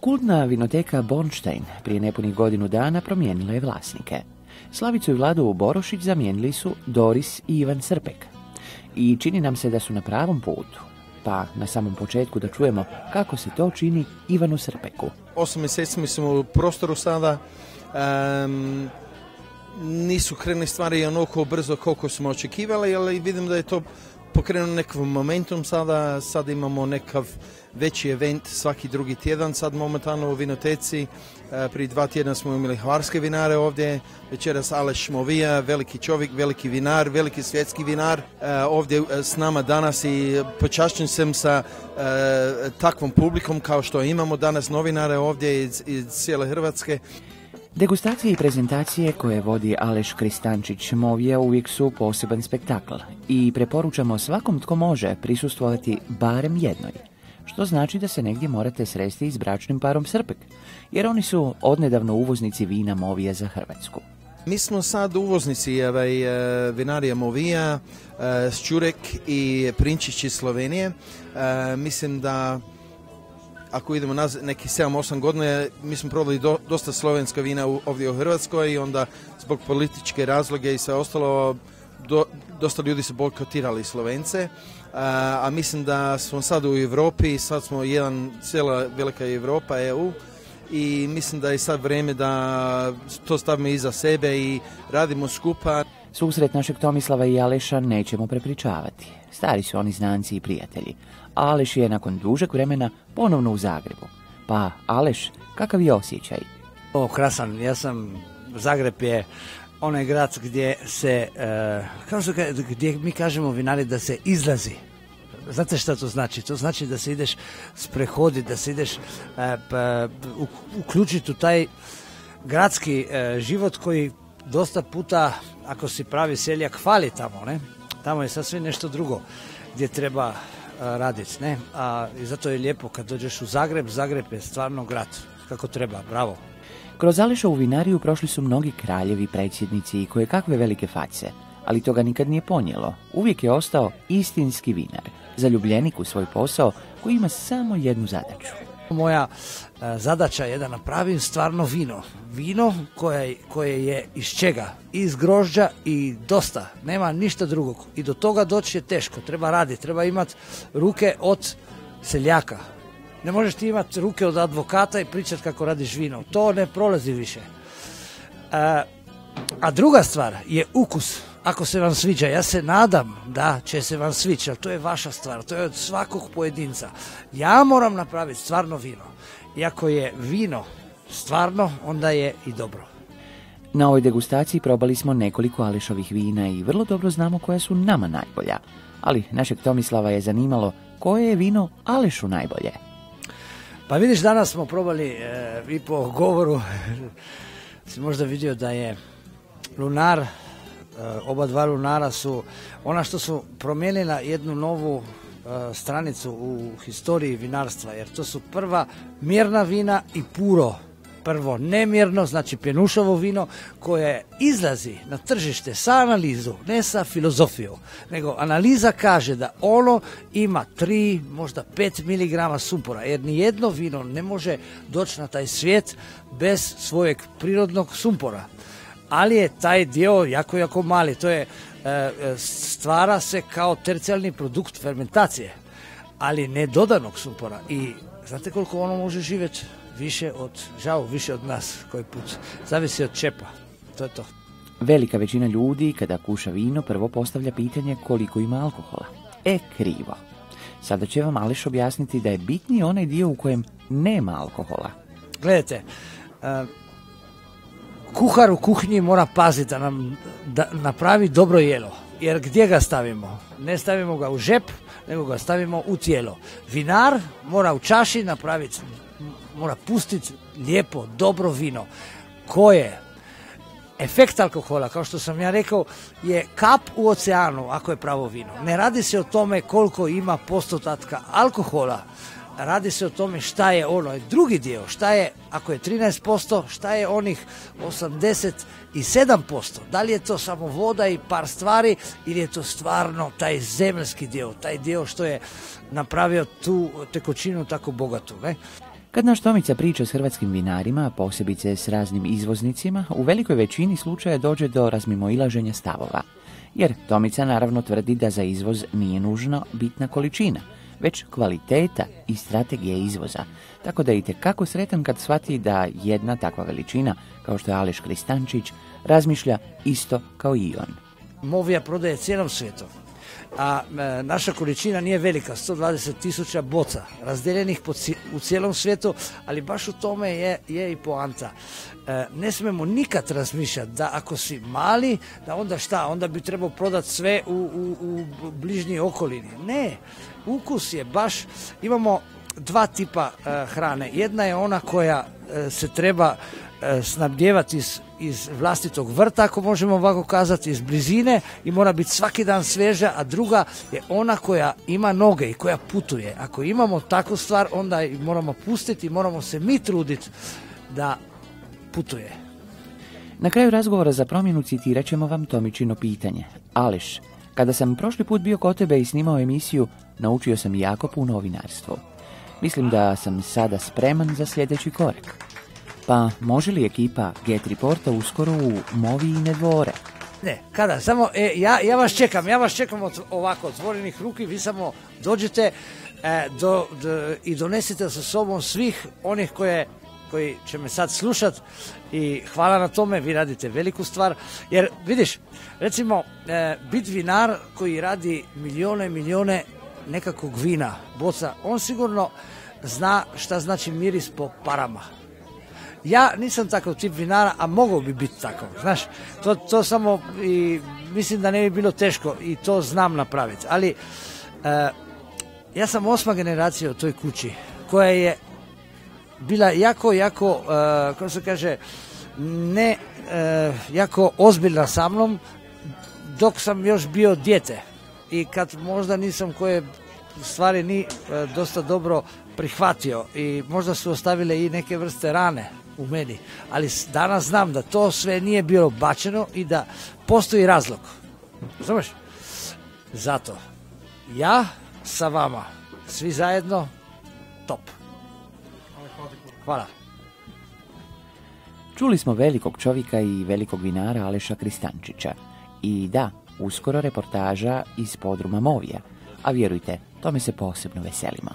Kultna vinoteka Bornstein prije nepunih godinu dana promijenila je vlasnike. Slavicu i Vladu Borošić zamijenili su Doris i Ivan Srpek. I čini nam se da su na pravom putu. Pa na samom početku da čujemo kako se to čini Ivanu Srpeku. 8 mjeseci mi smo u prostoru sada. Nisu krenuli stvari onoliko brzo koliko smo očekivali, ali vidim da je to pokrenuo nekakav momentum sada. Sad imamo nekakav veći event svaki drugi tjedan. Sad momentalno u vinoteci. Prije 2 tjedna smo imali hvarske vinare ovdje. Večeras Aleš Movija, veliki čovjek, veliki vinar, veliki svjetski vinar. Ovdje s nama danas i počašćen sam sa takvom publikom kao što imamo danas novinare ovdje iz cijele Hrvatske. Degustacije i prezentacije koje vodi Aleš Kristančić Movija uvijek su poseban spektakl i preporučamo svakom tko može prisustvovati barem jednoj, što znači da se negdje morate sresti s bračnim parom Srpek, jer oni su odnedavno uvoznici vina Movija za Hrvatsku. Mi smo sad uvoznici vinarija Movija, Ščurek i Prinčić iz Slovenije. Mislim da ako idemo nazad neki 7-8 godina, mi smo prodali dosta slovenska vina ovdje u Hrvatskoj i onda zbog političke razloge i sve ostalo dosta ljudi su bojkotirali Slovence, a mislim da smo sad u Europi, sad smo cijela velika Europa, EU, i mislim da je sad vrijeme da to stavimo iza sebe i radimo skupa. Susret našeg Tomislava i Aleša nećemo prepričavati. Stari su oni znanci i prijatelji. Aleš je nakon dužeg vremena ponovno u Zagrebu. Pa, Aleš, kakav je osjećaj? Krasan. Zagreb je onaj grad gdje se, gdje mi kažemo vinari da se izlazi. Znate šta to znači? To znači da se ideš sprehoditi, da se ideš uključiti u taj gradski život koji dosta puta, ako si pravi seljak, fali tamo, ne? Tamo je sasvim nešto drugo gdje treba raditi, ne? I zato je lijepo kad dođeš u Zagreb. Zagreb je stvarno grad kako treba, bravo. Kroz Alešovu vinariju prošli su mnogi kraljevi, predsjednici i koje kakve velike face, ali to ga nikad nije ponijelo. Uvijek je ostao istinski vinar, zaljubljenik u svoj posao koji ima samo jednu zadaću. Moja zadaća je da napravim stvarno vino. Vino koje je iz čega? Iz grožđa i dosta. Nema ništa drugog. I do toga doći je teško. Treba raditi. Treba imati ruke od seljaka. Ne možeš ti imati ruke od advokata i pričati kako radiš vino. To ne prolazi više. A druga stvar je ukus. Ako se vam sviđa, ja se nadam da će se vam sviđa, ali to je vaša stvar, to je od svakog pojedinca. Ja moram napraviti stvarno vino. I ako je vino stvarno, onda je i dobro. Na ovoj degustaciji probali smo nekoliko Alešovih vina i vrlo dobro znamo koja su nama najbolja. Ali našeg Tomislava je zanimalo koje je vino Alešu najbolje. Pa vidiš, danas smo probali i po govoru si možda vidio da je Lunar, oba dva Lunara su ona što su promijenila jednu novu stranicu u historiji vinarstva, jer to su prva mjerna vina i puro. Prvo nemjerno, znači pjenušovo vino koje izlazi na tržište sa analizu, ne sa filozofijom, nego analiza kaže da ono ima 3, možda 5 mg sumpora, jer nijedno vino ne može doći na taj svijet bez svojeg prirodnog sumpora. Ali je taj dio jako mali, to je stvara se kao tercijalni produkt fermentacije, ali ne dodanog sumpora. I znate koliko ono može živjeti? Više od nas koji put. Zavisi od čepa. To je to. Velika većina ljudi kada kuša vino prvo postavlja pitanje koliko ima alkohola. Krivo. Sada će vam Aleš objasniti da je bitniji onaj dio u kojem nema alkohola. Gledajte, kuhar u kuhinji mora paziti da napravi dobro jelo. Jer gdje ga stavimo? Ne stavimo ga u žep, nego ga stavimo u tijelo. Vinar mora u čaši napraviti, mora pustiti lijepo, dobro vino. Koje? Efekt alkohola, kao što sam ja rekao, je kap u oceanu ako je pravo vino. Ne radi se o tome koliko ima postotatka alkohola, radi se o tome šta je ono drugi dio, šta je ako je 13%, šta je onih 87%. Da li je to samo voda i par stvari ili je to stvarno taj zemljski dio, taj dio što je napravio tu tekućinu tako bogatu, ne? Kad naš Tomica priča s hrvatskim vinarima, posebice s raznim izvoznicima, u velikoj većini slučaja dođe do razmimoilaženja stavova. Jer Tomica naravno tvrdi da za izvoz nije nužno bitna količina, već kvaliteta i strategija izvoza. Tako da je itekako sretan kad shvati da jedna takva veličina, kao što je Aleš Kristančić, razmišlja isto kao i on. Movija prodaje cijelom svijetu, a naša količina nije velika, 120.000 boca, razdeljenih u cijelom svijetu, ali baš u tome je i poanta. Ne smemo nikad razmišljati da ako si mali, da onda šta, onda bi trebao prodati sve u bližnjoj okolini. Ne, ukus je baš, imamo dva tipa hrane. Jedna je ona koja se treba snabdjevati iz vlastitog vrta, ako možemo ovako kazati, iz blizine i mora biti svaki dan svježa, a druga je ona koja ima noge i koja putuje. Ako imamo takvu stvar, onda i moramo pustiti, moramo se mi truditi da putuje. Na kraju razgovora za promjenu citirat ćemo vam Tomičino pitanje. Aleš, kada sam prošli put bio kod tebe i snimao emisiju, naučio sam jako puno o vinarstvu. Mislim da sam sada spreman za sljedeći korak. Pa može li ekipa Get Reporta uskoro u Movijine dvore? Ne, kada? Samo, ja vas čekam ovako otvorenih ruki, vi samo dođete i donesite sa sobom svih onih koji će me sad slušat i hvala na tome, vi radite veliku stvar, jer vidiš, recimo, bit vinar koji radi milijone i milijone nekakvog vina, boca, on sigurno zna šta znači miris po parama. Ja nisam takav tip vinara, a mogao bi biti takav, znaš, to samo i mislim da ne bi bilo teško i to znam napraviti, ali ja sam 8. generacija u toj kući koja je bila jako, kako se kaže, ne jako ozbiljna sa mnom dok sam još bio dijete i kad možda nisam koje stvari ni dosta dobro prihvatio i možda su ostavile i neke vrste rane u meni, ali danas znam da to sve nije bilo bačeno i da postoji razlog. Razumeš? Zato ja sa vama, svi zajedno, top. Hvala. Čuli smo velikog čovjeka i velikog vinara Aleša Kristančića. I da, uskoro reportaža iz podruma Movija. A vjerujte, tome se posebno veselimo.